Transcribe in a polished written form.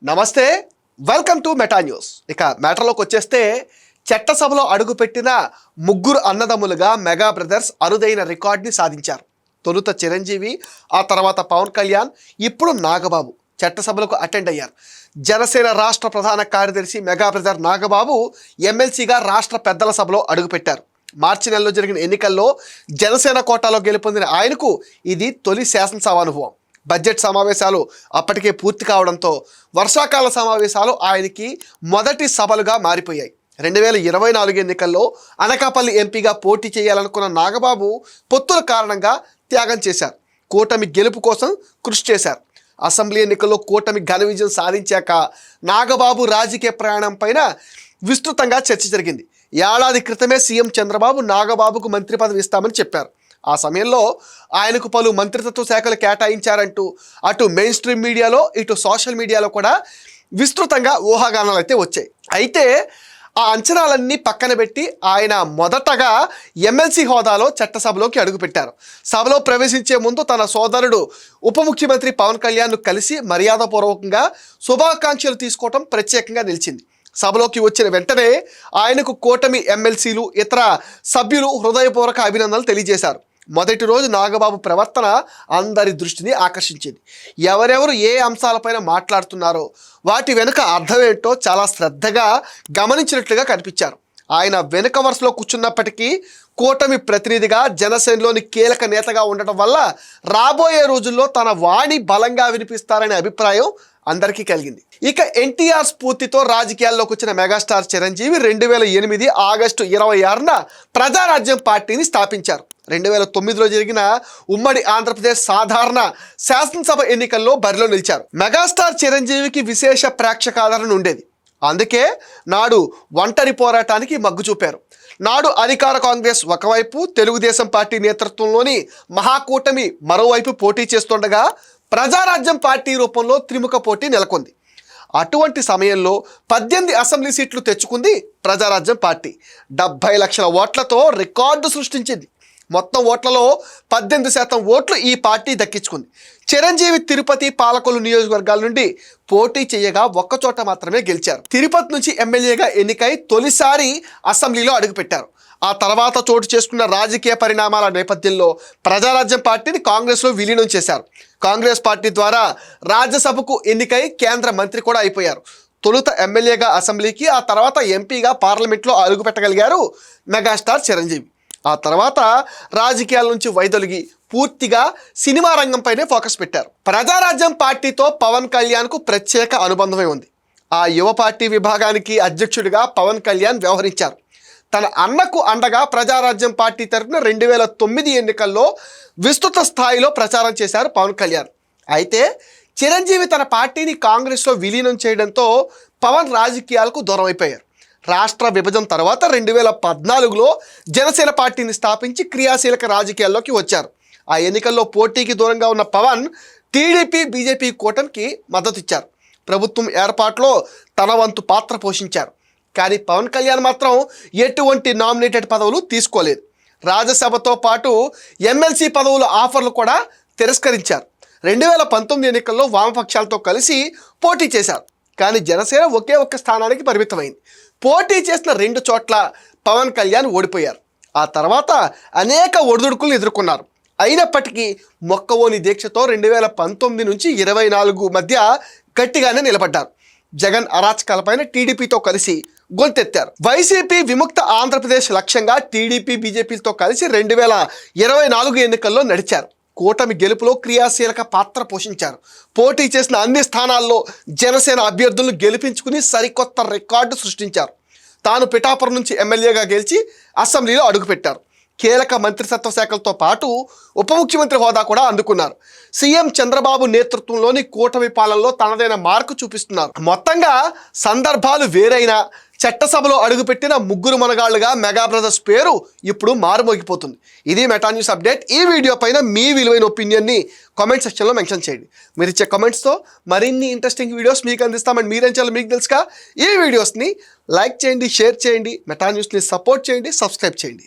నమస్తే, welcome to meta news. ఇక మ్యాటర్లోకి వచ్చేస్తే చట్టసభలో అడుగుపెట్టిన ముగ్గురు అన్నదమ్ములుగా మెగా బ్రదర్స్ అరుదైన రికార్డ్ని సాధించారు. తొలుత చిరంజీవి, ఆ తర్వాత పవన్ కళ్యాణ్, ఇప్పుడు నాగబాబు చట్టసభలకు అటెండ్ అయ్యారు. జనసేన రాష్ట్ర ప్రధాన కార్యదర్శి మెగా బ్రదర్ నాగబాబు ఎమ్మెల్సీగా రాష్ట్ర పెద్దల సభలో అడుగుపెట్టారు. మార్చి నెలలో జరిగిన ఎన్నికల్లో జనసేన కోటాలో గెలుపొందిన ఆయనకు ఇది తొలి శాసనసభ అనుభవం. బడ్జెట్ సమావేశాలు అప్పటికే పూర్తి కావడంతో వర్షాకాల సమావేశాలు ఆయనకి మొదటి సభలుగా మారిపోయాయి. 2024 ఎన్నికల్లో అనకాపల్లి ఎంపీగా పోటీ చేయాలనుకున్న నాగబాబు పొత్తుల కారణంగా త్యాగం చేశారు. కూటమి గెలుపు కోసం కృషి చేశారు. అసెంబ్లీ ఎన్నికల్లో కూటమి ఘన విజయం సాధించాక నాగబాబు రాజకీయ ప్రయాణం పైన విస్తృతంగా చర్చ జరిగింది. ఏడాది క్రితమే సీఎం చంద్రబాబు నాగబాబుకు మంత్రి పదవి ఇస్తామని చెప్పారు. ఆ సమయంలో ఆయనకు పలు మంత్రిత్వ శాఖలు కేటాయించారంటూ అటు మెయిన్ స్ట్రీమ్ మీడియాలో ఇటు సోషల్ మీడియాలో కూడా విస్తృతంగా ఊహాగానాలు అయితే వచ్చాయి. అయితే ఆ అంచనాలన్నీ పక్కన పెట్టి ఆయన మొదటగా ఎమ్మెల్సీ హోదాలో చట్టసభలోకి అడుగుపెట్టారు. సభలో ప్రవేశించే ముందు తన సోదరుడు ఉప ముఖ్యమంత్రి పవన్ కళ్యాణ్ను కలిసి మర్యాదపూర్వకంగా శుభాకాంక్షలు తీసుకోవటం ప్రత్యేకంగా నిలిచింది. సభలోకి వచ్చిన వెంటనే ఆయనకు కూటమి ఎమ్మెల్సీలు, ఇతర సభ్యులు హృదయపూర్వక అభినందనలు తెలియజేశారు. మొదటి రోజు నాగబాబు ప్రవర్తన అందరి దృష్టిని ఆకర్షించింది. ఎవరెవరు ఏ అంశాలపైన మాట్లాడుతున్నారో వాటి వెనుక అర్థం ఏంటో చాలా శ్రద్ధగా గమనించినట్లుగా కనిపించారు. ఆయన వెనుక వరుసలో కూర్చున్నప్పటికీ కూటమి ప్రతినిధిగా జనసేనలోని కీలక నేతగా ఉండటం వల్ల రాబోయే రోజుల్లో తన వాణి బలంగా వినిపిస్తారనే అభిప్రాయం అందరికీ కలిగింది. ఇక ఎన్టీఆర్ స్ఫూర్తితో రాజకీయాల్లోకి వచ్చిన మెగాస్టార్ చిరంజీవి 2008 ఆగస్టు 26న ప్రజారాజ్యం పార్టీని స్థాపించారు. 2009లో జరిగిన ఉమ్మడి ఆంధ్రప్రదేశ్ సాధారణ శాసనసభ ఎన్నికల్లో బరిలో నిలిచారు. మెగాస్టార్ చిరంజీవికి విశేష ప్రేక్షకాదరణ ఉండేది. అందుకే నాడు ఒంటరి పోరాటానికి మగ్గు చూపారు. నాడు అధికార కాంగ్రెస్ ఒకవైపు, తెలుగుదేశం పార్టీ నేతృత్వంలోని మహాకూటమి మరోవైపు పోటీ చేస్తుండగా ప్రజారాజ్యం పార్టీ రూపంలో త్రిముఖ పోటీ నెలకొంది. అటువంటి సమయంలో 18 అసెంబ్లీ సీట్లు తెచ్చుకుంది ప్రజారాజ్యం పార్టీ. 70 లక్షల ఓట్లతో రికార్డు సృష్టించింది. మొత్తం ఓట్లలో 18% ఓట్లు ఈ పార్టీ దక్కించుకుంది. చిరంజీవి తిరుపతి, పాలకొల్లు నియోజకవర్గాల నుండి పోటీ చేయగా ఒక్కచోట మాత్రమే గెలిచారు. తిరుపతి నుంచి ఎమ్మెల్యేగా ఎన్నికై తొలిసారి అసెంబ్లీలో అడుగుపెట్టారు. ఆ తర్వాత చోటు చేసుకున్న రాజకీయ పరిణామాల నేపథ్యంలో ప్రజారాజ్యం పార్టీని కాంగ్రెస్లో విలీనం చేశారు. కాంగ్రెస్ పార్టీ ద్వారా రాజ్యసభకు ఎన్నికై కేంద్ర మంత్రి కూడా అయిపోయారు. తొలుత ఎమ్మెల్యేగా అసెంబ్లీకి, ఆ తర్వాత ఎంపీగా పార్లమెంట్లో అడుగుపెట్టగలిగారు మెగాస్టార్ చిరంజీవి. ఆ తర్వాత రాజకీయాల నుంచి వైదొలిగి పూర్తిగా సినిమా రంగంపైనే ఫోకస్ పెట్టారు. ప్రజారాజ్యం పార్టీతో పవన్ కళ్యాణ్కు ప్రత్యేక అనుబంధమే ఉంది. ఆ యువ పార్టీ విభాగానికి అధ్యక్షుడిగా పవన్ కళ్యాణ్ వ్యవహరించారు. తన అన్నకు అండగా ప్రజారాజ్యం పార్టీ తరఫున 2009 ఎన్నికల్లో విస్తృత స్థాయిలో ప్రచారం చేశారు పవన్ కళ్యాణ్. అయితే చిరంజీవి తన పార్టీని కాంగ్రెస్లో విలీనం చేయడంతో పవన్ రాజకీయాలకు దూరం అయిపోయారు. రాష్ట్ర విభజన తర్వాత 2014లో జనసేన పార్టీని స్థాపించి క్రియాశీలక రాజకీయాల్లోకి వచ్చారు. ఆ ఎన్నికల్లో పోటీకి దూరంగా ఉన్న పవన్ టీడీపీ, బీజేపీ కూటమికి మద్దతు ఇచ్చారు. ప్రభుత్వం ఏర్పాటులో తన వంతు పాత్ర పోషించారు. కానీ పవన్ కళ్యాణ్ మాత్రం ఎటువంటి నామినేటెడ్ పదవులు తీసుకోలేదు. రాజ్యసభతో పాటు ఎమ్మెల్సీ పదవుల ఆఫర్లు కూడా తిరస్కరించారు. 2019 ఎన్నికల్లో వామపక్షాలతో కలిసి పోటీ చేశారు. కానీ జనసేన ఒకే ఒక్క స్థానానికి పరిమితమైంది. పోటీ చేసిన 2 చోట్ల పవన్ కళ్యాణ్ ఓడిపోయారు. ఆ తర్వాత అనేక ఒడిదుడుకులను ఎదుర్కొన్నారు. అయినప్పటికీ మొక్కవోని దీక్షతో 2019 నుంచి 24 మధ్య గట్టిగానే నిలబడ్డారు. జగన్ అరాచకాలపైన టీడీపీతో కలిసి గొంతెత్తారు. వైసీపీ విముక్త ఆంధ్రప్రదేశ్ లక్ష్యంగా టీడీపీ, బీజేపీతో కలిసి 2024 ఎన్నికల్లో నడిచారు. కూటమి గెలుపులో క్రియాశీలక పాత్ర పోషించారు. పోటీ చేసిన అన్ని స్థానాల్లో జనసేన అభ్యర్థులను గెలిపించుకుని సరికొత్త రికార్డు సృష్టించారు. తాను పిఠాపురం నుంచి ఎమ్మెల్యేగా గెలిచి అసెంబ్లీలో అడుగుపెట్టారు. కీలక మంత్రిత్వ శాఖలతో పాటు ఉప ముఖ్యమంత్రి హోదా కూడా అందుకున్నారు. సీఎం చంద్రబాబు నేతృత్వంలోని కూటమి పాలనలో తనదైన మార్కు చూపిస్తున్నారు. మొత్తంగా సందర్భాలు వేరైనా చట్టసభలో అడుగుపెట్టిన ముగ్గురు మనగాళ్లుగా మెగా బ్రదర్స్ పేరు ఇప్పుడు మారుమోగిపోతుంది. ఇది మెటా న్యూస్ అప్డేట్. ఈ వీడియో పైన మీ విలువైన ఒపీనియన్ని కామెంట్ సెక్షన్లో మెన్షన్ చేయండి. మీరు ఇచ్చే కామెంట్స్తో మరిన్ని ఇంట్రెస్టింగ్ వీడియోస్ మీకు అందిస్తామని మీరేం చేయాలో మీకు తెలుసుగా. ఈ వీడియోస్ని లైక్ చేయండి, షేర్ చేయండి, మెటా న్యూస్ని సపోర్ట్ చేయండి, సబ్స్క్రైబ్ చేయండి.